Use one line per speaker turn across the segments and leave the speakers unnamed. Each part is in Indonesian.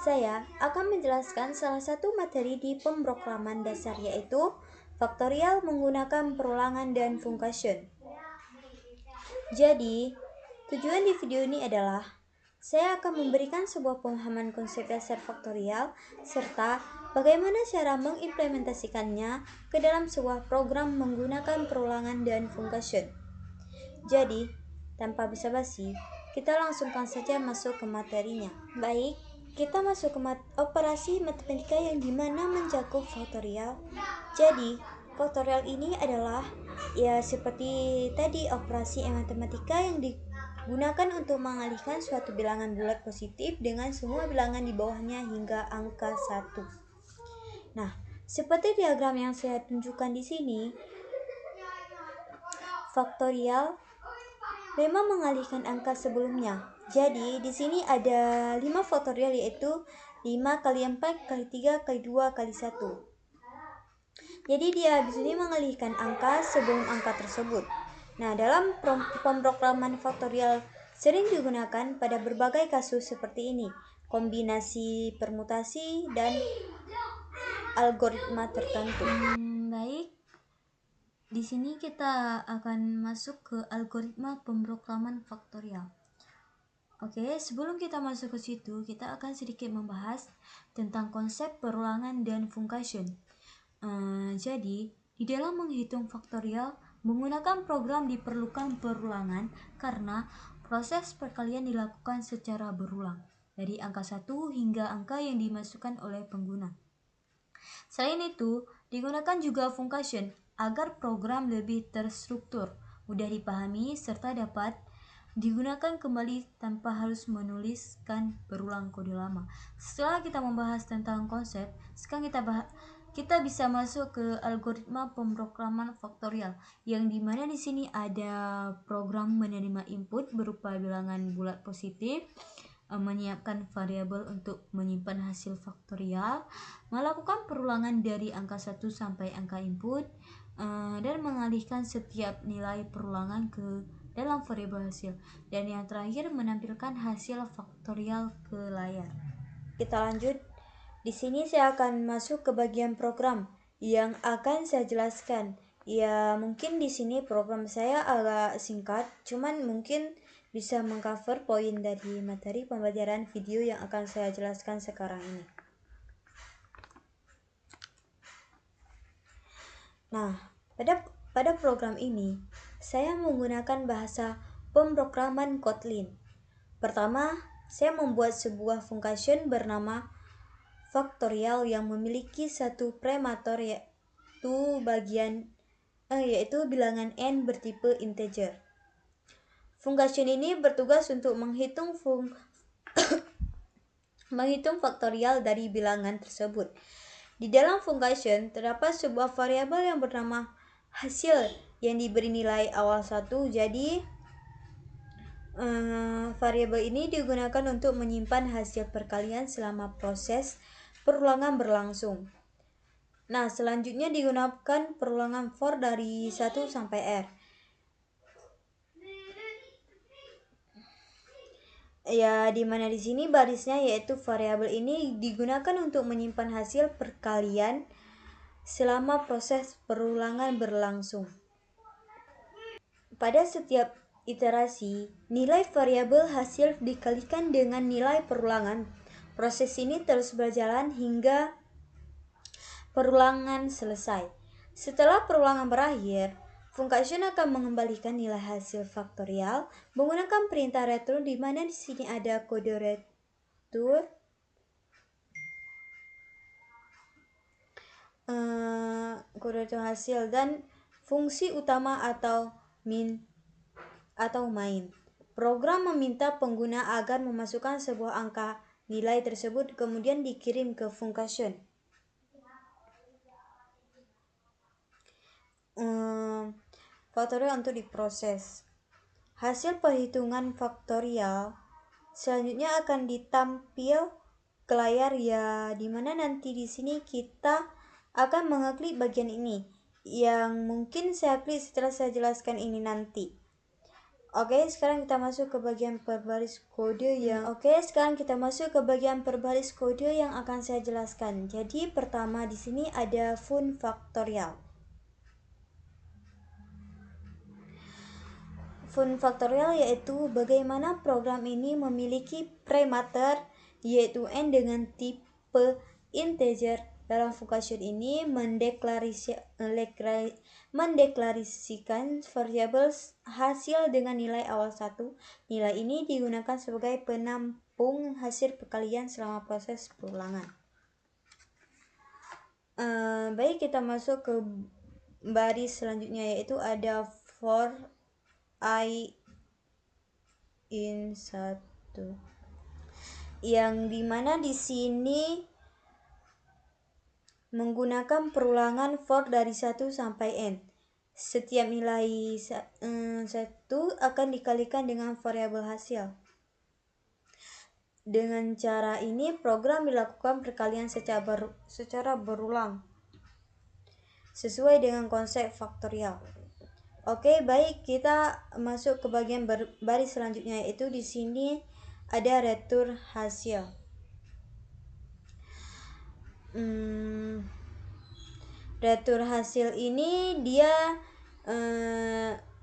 Saya akan menjelaskan salah satu materi di pemrograman dasar, yaitu faktorial menggunakan perulangan dan function. Jadi, tujuan di video ini adalah saya akan memberikan sebuah pemahaman konsep dasar faktorial serta bagaimana cara mengimplementasikannya ke dalam sebuah program menggunakan perulangan dan function. Jadi, tanpa basa-basi, kita langsungkan saja masuk ke materinya. Baik, kita masuk ke operasi matematika yang dimana mencakup faktorial. Jadi, faktorial ini adalah seperti tadi operasi matematika yang digunakan untuk mengalihkan suatu bilangan bulat positif dengan semua bilangan di bawahnya hingga angka 1. Nah, seperti diagram yang saya tunjukkan di sini, faktorial memang mengalihkan angka sebelumnya. Jadi di sini ada 5 faktorial, yaitu 5 kali 4 kali 3 kali 2 kali 1. Jadi dia di sini mengalihkan angka sebelum angka tersebut. Nah, dalam pemrograman faktorial sering digunakan pada berbagai kasus seperti ini, kombinasi, permutasi, dan algoritma tertentu. Baik. Di sini kita akan masuk ke algoritma pemrograman faktorial. Oke, sebelum kita masuk ke situ, kita akan sedikit membahas tentang konsep perulangan dan function. Jadi, di dalam menghitung faktorial, menggunakan program diperlukan perulangan karena proses perkalian dilakukan secara berulang dari angka 1 hingga angka yang dimasukkan oleh pengguna. Selain itu, digunakan juga function agar program lebih terstruktur, mudah dipahami, serta dapat digunakan kembali tanpa harus menuliskan berulang kode lama. Setelah kita membahas tentang konsep, sekarang kita bisa masuk ke algoritma pemrograman faktorial, yang dimana di sini ada program menerima input berupa bilangan bulat positif, menyiapkan variabel untuk menyimpan hasil faktorial, melakukan perulangan dari angka 1 sampai angka input, dan mengalihkan setiap nilai perulangan ke dalam variabel hasil, dan yang terakhir menampilkan hasil faktorial ke layar. Kita lanjut. Di sini saya akan masuk ke bagian program yang akan saya jelaskan. Ya, mungkin di sini program saya agak singkat, cuman mungkin bisa mengcover poin dari materi pembelajaran video yang akan saya jelaskan sekarang ini. Nah, pada program ini saya menggunakan bahasa pemrograman Kotlin. Pertama, saya membuat sebuah function bernama faktorial yang memiliki satu premator, yaitu bilangan n bertipe integer. Function ini bertugas untuk menghitung faktorial dari bilangan tersebut. Di dalam function terdapat sebuah variabel yang bernama hasil yang diberi nilai awal 1. Jadi variabel ini digunakan untuk menyimpan hasil perkalian selama proses perulangan berlangsung. Nah, selanjutnya digunakan perulangan for dari 1 sampai r. Ya, dimana di sini barisnya yaitu variabel ini digunakan untuk menyimpan hasil perkalian selama proses perulangan berlangsung. Pada setiap iterasi, nilai variabel hasil dikalikan dengan nilai perulangan. Proses ini terus berjalan hingga perulangan selesai. Setelah perulangan berakhir, function akan mengembalikan nilai hasil faktorial menggunakan perintah return, di mana di sini ada kode return, hasil, dan fungsi utama atau main. Program meminta pengguna agar memasukkan sebuah angka nilai tersebut kemudian dikirim ke function. Faktorial untuk diproses. Hasil perhitungan faktorial selanjutnya akan ditampil ke layar, ya, dimana nanti di sini kita akan mengeklik bagian ini yang mungkin saya klik setelah saya jelaskan ini nanti. Oke, sekarang kita masuk ke bagian perbaris kode yang akan saya jelaskan. Jadi pertama di sini ada fun faktorial. Fun faktorial yaitu bagaimana program ini memiliki parameter yaitu n dengan tipe integer. Dalam function ini mendeklarasikan variabel hasil dengan nilai awal 1. Nilai ini digunakan sebagai penampung hasil perkalian selama proses perulangan. Baik, kita masuk ke baris selanjutnya yaitu ada for I in 1, yang dimana di sini menggunakan perulangan for dari 1 sampai n. Setiap nilai 1 akan dikalikan dengan variabel hasil. Dengan cara ini program dilakukan perkalian secara berulang sesuai dengan konsep faktorial. Oke, baik, kita masuk ke bagian baris selanjutnya yaitu di sini ada retur hasil. Retur hasil ini dia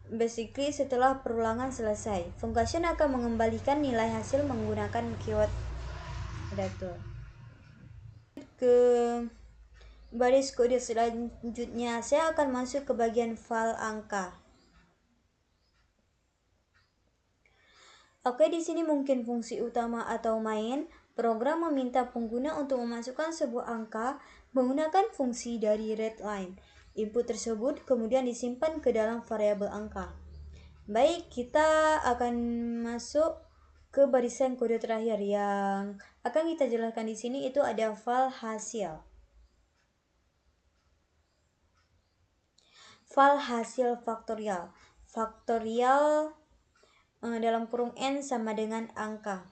basically setelah perulangan selesai, function akan mengembalikan nilai hasil menggunakan keyword retur. Ke baris kode selanjutnya saya akan masuk ke bagian file angka. Oke, di sini mungkin fungsi utama atau main. Program meminta pengguna untuk memasukkan sebuah angka menggunakan fungsi dari readline. Input tersebut kemudian disimpan ke dalam variabel angka. Baik, kita akan masuk ke barisan kode terakhir yang akan kita jelaskan di sini, itu ada file hasil. File hasil faktorial. Faktorial dalam kurung n sama dengan angka.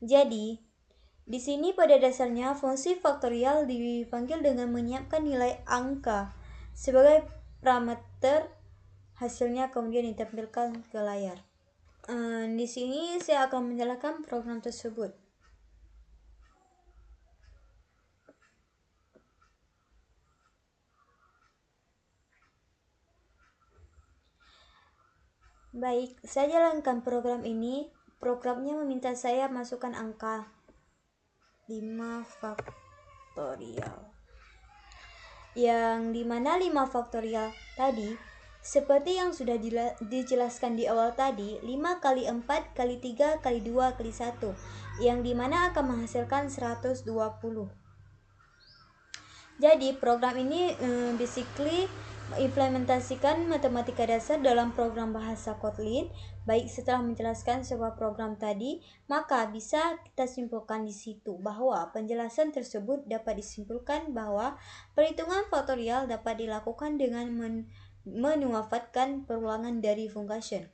Jadi, di sini pada dasarnya fungsi faktorial dipanggil dengan menyiapkan nilai angka sebagai parameter, hasilnya kemudian ditampilkan ke layar. Di sini saya akan menjalankan program tersebut. Baik, saya jalankan program ini. Programnya meminta saya masukkan angka 5 faktorial. Yang dimana 5 faktorial tadi, seperti yang sudah dijelaskan di awal tadi, 5 kali 4 kali 3 kali 2 kali 1, yang dimana akan menghasilkan 120. Jadi program ini basically mengimplementasikan matematika dasar dalam program bahasa Kotlin. Baik, setelah menjelaskan sebuah program tadi, maka bisa kita simpulkan di situ bahwa penjelasan tersebut dapat disimpulkan bahwa perhitungan faktorial dapat dilakukan dengan memanfaatkan perulangan dari function.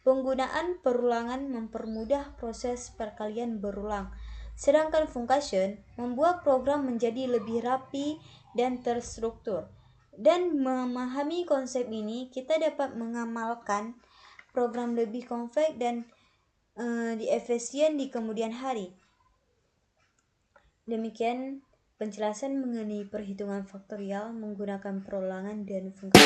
Penggunaan perulangan mempermudah proses perkalian berulang, sedangkan function membuat program menjadi lebih rapi dan terstruktur. Dan memahami konsep ini, kita dapat mengamalkan program lebih kompleks dan efisien di kemudian hari. Demikian penjelasan mengenai perhitungan faktorial menggunakan perulangan dan function.